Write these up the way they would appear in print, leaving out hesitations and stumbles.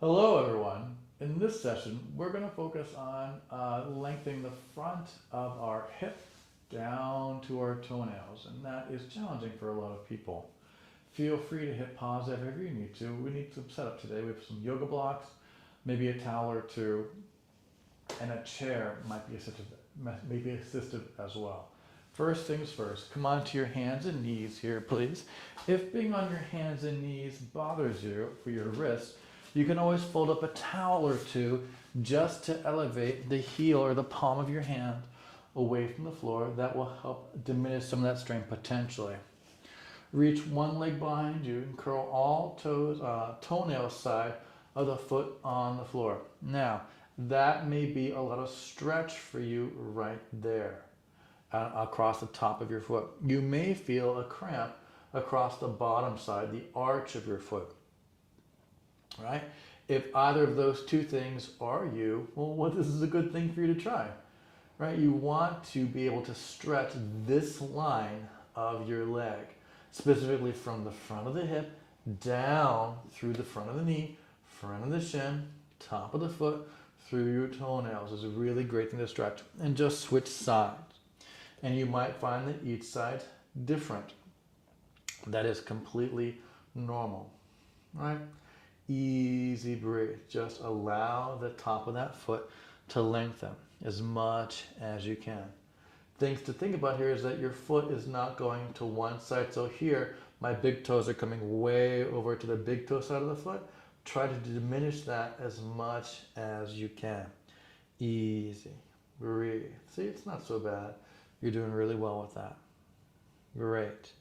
Hello everyone. In this session, we're going to focus on lengthening the front of our hip down to our toenails, and that is challenging for a lot of people. Feel free to hit pause if you need to. We need some setup today. We have some yoga blocks, maybe a towel or two, and a chair might be assistive as well. First things first, come onto your hands and knees here, please. If being on your hands and knees bothers you for your wrists, you can always fold up a towel or two just to elevate the heel or the palm of your hand away from the floor. That will help diminish some of that strain potentially. Reach one leg behind you and curl all toenail side of the foot on the floor. Now, that may be a lot of stretch for you right there across the top of your foot. You may feel a cramp across the bottom side, the arch of your foot. Right? If either of those two things are you, well, this is a good thing for you to try. Right? You want to be able to stretch this line of your leg, specifically from the front of the hip down through the front of the knee, front of the shin, top of the foot, through your toenails. Is a really great thing to stretch. And just switch sides. And you might find that each side's different. That is completely normal. Right? Easy breathe. Just allow the top of that foot to lengthen as much as you can. Things to think about here is that your foot is not going to one side. So here, my big toes are coming way over to the big toe side of the foot. Try to diminish that as much as you can. Easy. Breathe. See, it's not so bad. You're doing really well with that. Great.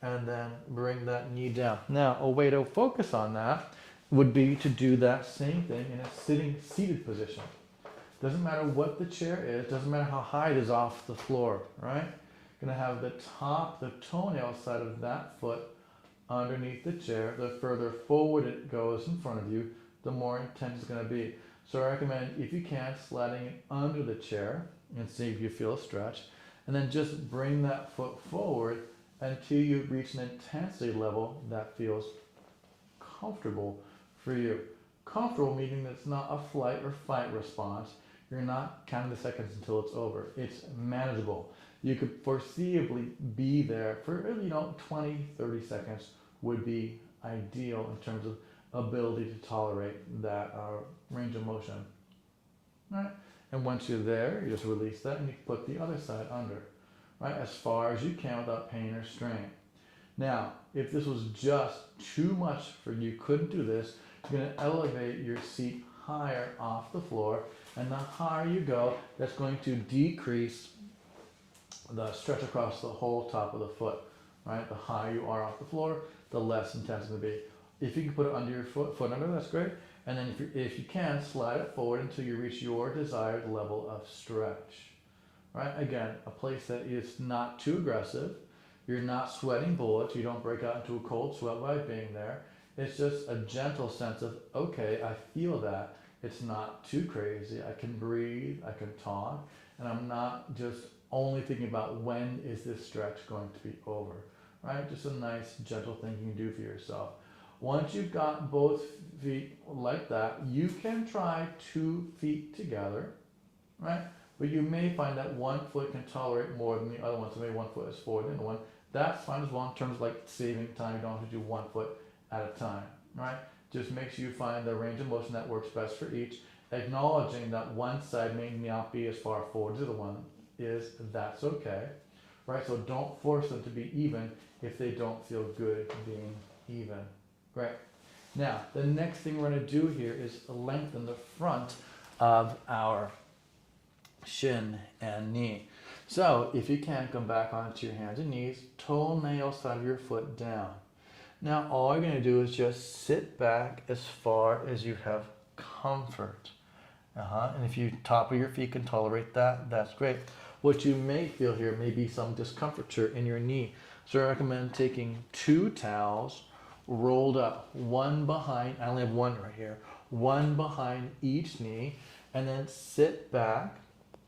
And then bring that knee down. Now, a way to focus on that would be to do that same thing in a seated position. Doesn't matter what the chair is, doesn't matter how high it is off the floor, right? You're gonna have the toenail side of that foot underneath the chair. The further forward it goes in front of you, the more intense it's gonna be. So I recommend, if you can, sliding it under the chair and see if you feel a stretch. And then just bring that foot forward until you reach an intensity level that feels comfortable for you. Comfortable meaning that it's not a flight or fight response. You're not counting the seconds until it's over. It's manageable. You could foreseeably be there for 20, 30 seconds would be ideal in terms of ability to tolerate that range of motion. All right? And once you're there, you just release that and you put the other side under. Right, as far as you can without pain or strain. Now, if this was just too much for you, couldn't do this, you're going to elevate your seat higher off the floor, and the higher you go, that's going to decrease the stretch across the whole top of the foot. Right, the higher you are off the floor, the less intense it's going to be. If you can put it under your foot under, that's great. And then if you can, slide it forward until you reach your desired level of stretch. Right? Again, a place that is not too aggressive. You're not sweating bullets. You don't break out into a cold sweat by being there. It's just a gentle sense of, okay, I feel that. It's not too crazy. I can breathe. I can talk. And I'm not just only thinking about when is this stretch going to be over. Right? Just a nice, gentle thing you can do for yourself. Once you've got both feet like that, you can try 2 feet together. Right? But you may find that one foot can tolerate more than the other one, so maybe one foot is forward than the one. That's fine as well in terms of like saving time. You don't have to do one foot at a time, right? Just make sure you find the range of motion that works best for each, acknowledging that one side may not be as far forward as the other one is. That's okay, right? So don't force them to be even if they don't feel good being even. Great. Now, the next thing we're going to do here is lengthen the front of our shin and knee. So if you can, come back onto your hands and knees, toenail side of your foot down. Now all you're going to do is just sit back as far as you have comfort. And if you top of your feet can tolerate that, that's great. What you may feel here may be some discomfiture in your knee. So I recommend taking 2 towels rolled up, one behind, I only have one right here, one behind each knee, and then sit back.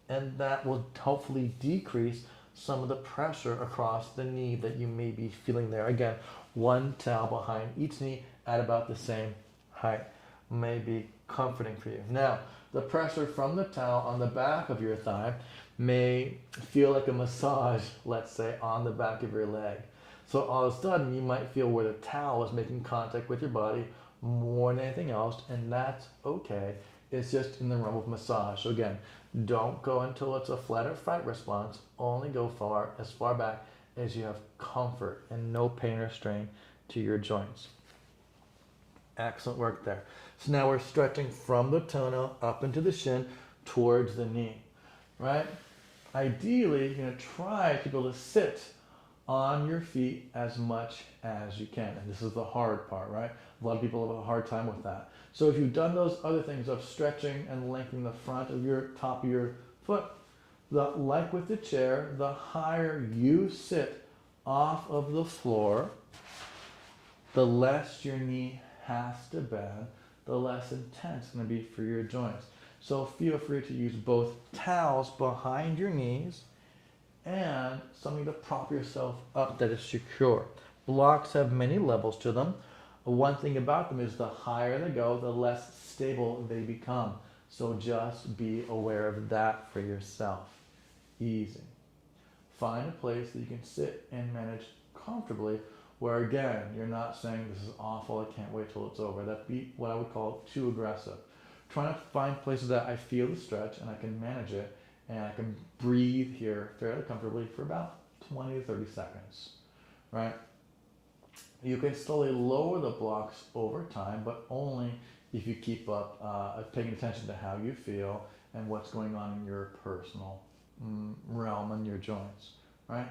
And that will hopefully decrease some of the pressure across the knee that you may be feeling there. Again, 1 towel behind each knee at about the same height. may be comforting for you. Now, the pressure from the towel on the back of your thigh may feel like a massage, let's say, on the back of your leg. So all of a sudden, you might feel where the towel is making contact with your body more than anything else, and that's okay. It's just in the realm of massage. So again, don't go until it's a flight or fight response. Only go as far back as you have comfort and no pain or strain to your joints. Excellent work there. So now we're stretching from the toenail up into the shin towards the knee, right? Ideally, you're going to try to be able to sit on your feet as much as you can. And this is the hard part, right? A lot of people have a hard time with that. So if you've done those other things of stretching and lengthening the front of your top of your foot, like with the chair, the higher you sit off of the floor, the less your knee has to bend, the less intense it's going to be for your joints. So feel free to use both towels behind your knees and something to prop yourself up that is secure. Blocks have many levels to them. One thing about them is the higher they go, the less stable they become. So just be aware of that for yourself. Easy. Find a place that you can sit and manage comfortably, where again, you're not saying this is awful, I can't wait till it's over. That'd be what I would call too aggressive. Try to find places that I feel the stretch and I can manage it and I can breathe here fairly comfortably for about 20 to 30 seconds, right? You can slowly lower the blocks over time, but only if you keep up paying attention to how you feel and what's going on in your personal realm and your joints, right?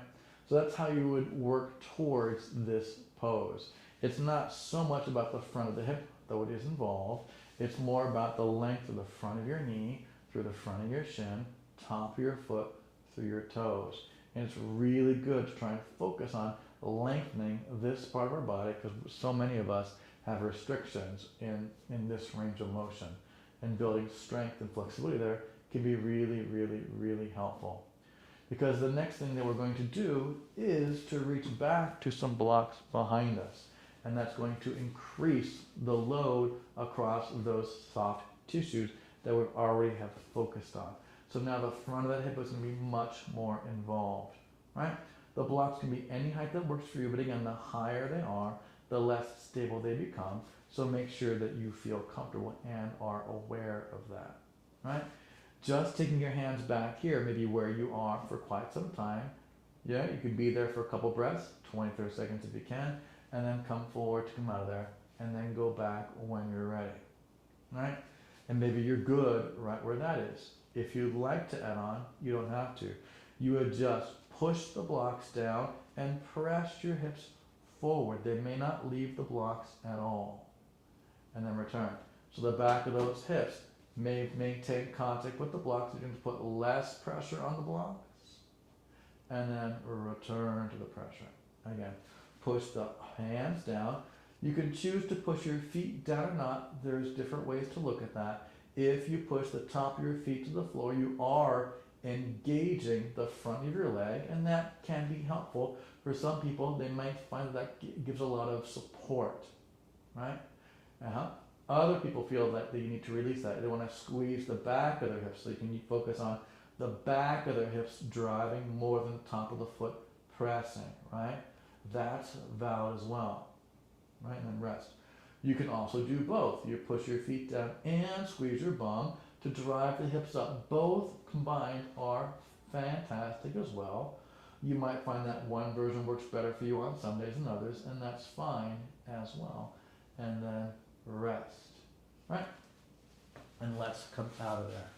So that's how you would work towards this pose. It's not so much about the front of the hip, though it is involved. It's more about the length of the front of your knee, through the front of your shin, top of your foot, through your toes. And it's really good to try and focus on lengthening this part of our body, because so many of us have restrictions in this range of motion. And building strength and flexibility there can be really, really, really helpful. Because the next thing that we're going to do is to reach back to some blocks behind us. And that's going to increase the load across those soft tissues that we already have focused on. So now the front of that hip is going to be much more involved, right? The blocks can be any height that works for you, but again, the higher they are, the less stable they become. So make sure that you feel comfortable and are aware of that, right? Just taking your hands back here, maybe where you are for quite some time. Yeah, you could be there for a couple breaths, 20, 30 seconds if you can, and then come forward to come out of there, and then go back when you're ready, right? And maybe you're good right where that is. If you'd like to add on, you don't have to. You would just push the blocks down and press your hips forward. They may not leave the blocks at all. And then return. So the back of those hips may maintain contact with the blocks. You can put less pressure on the blocks. And then return to the pressure. Again, push the hands down. You can choose to push your feet down or not. There's different ways to look at that. If you push the top of your feet to the floor, you are engaging the front of your leg, and that can be helpful. For some people, they might find that gives a lot of support, right? Other people feel that they need to release that. They want to squeeze the back of their hips, so you can focus on the back of their hips driving more than the top of the foot pressing, right? That's valid as well, right? And then rest. You can also do both. You push your feet down and squeeze your bum to drive the hips up. Both combined are fantastic as well. You might find that one version works better for you on some days than others, and that's fine as well. And then rest, right? And let's come out of there.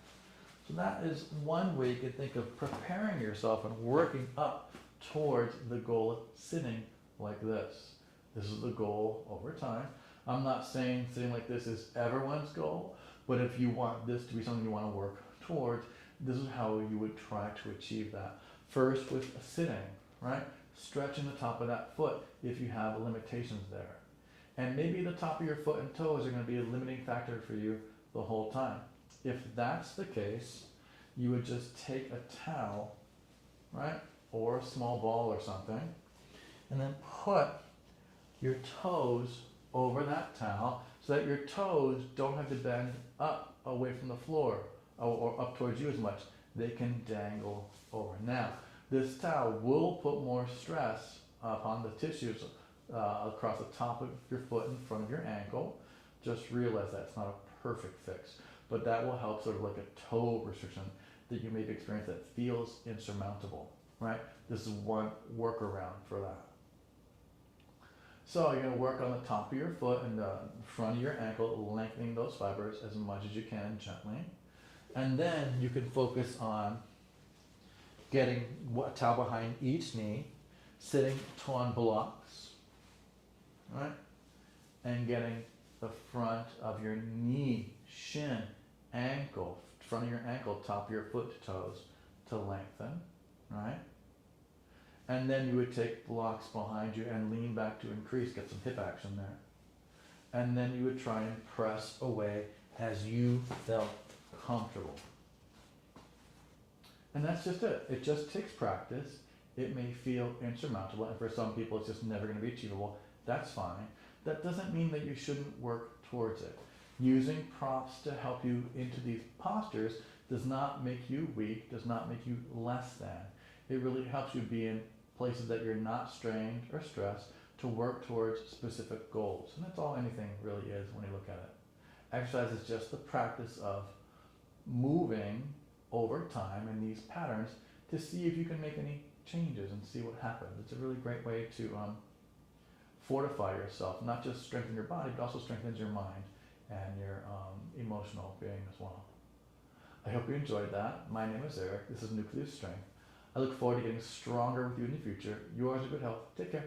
So that is one way you can think of preparing yourself and working up towards the goal of sitting like this. This is the goal over time. I'm not saying sitting like this is everyone's goal, but if you want this to be something you want to work towards, this is how you would try to achieve that. First with sitting, right? Stretching the top of that foot if you have limitations there. And maybe the top of your foot and toes are going to be a limiting factor for you the whole time. If that's the case, you would just take a towel, right? Or a small ball or something, and then put your toes over that towel so that your toes don't have to bend up away from the floor or up towards you as much. They can dangle over. Now, this towel will put more stress upon the tissues across the top of your foot in front of your ankle. Just realize that's not a perfect fix, but that will help sort of like a toe restriction that you may have experienced that feels insurmountable, right? This is one workaround for that. So you're going to work on the top of your foot and the front of your ankle, lengthening those fibers as much as you can gently. And then you can focus on getting a towel behind each knee, sitting on blocks, right? And getting the front of your knee, shin, ankle, front of your ankle, top of your foot toes to lengthen, right? And then you would take blocks behind you and lean back to increase, get some hip action there. And then you would try and press away as you felt comfortable. And that's just it. It just takes practice. It may feel insurmountable, and for some people it's just never going to be achievable. That's fine. That doesn't mean that you shouldn't work towards it. Using props to help you into these postures does not make you weak, does not make you less than. It really helps you be in places that you're not strained or stressed to work towards specific goals. And that's all anything really is when you look at it. Exercise is just the practice of moving over time in these patterns to see if you can make any changes and see what happens. It's a really great way to fortify yourself, not just strengthen your body, but also strengthens your mind and your emotional being as well. I hope you enjoyed that. My name is Eric. This is Nucleus Strength. I look forward to getting stronger with you in the future. You are in good health. Take care.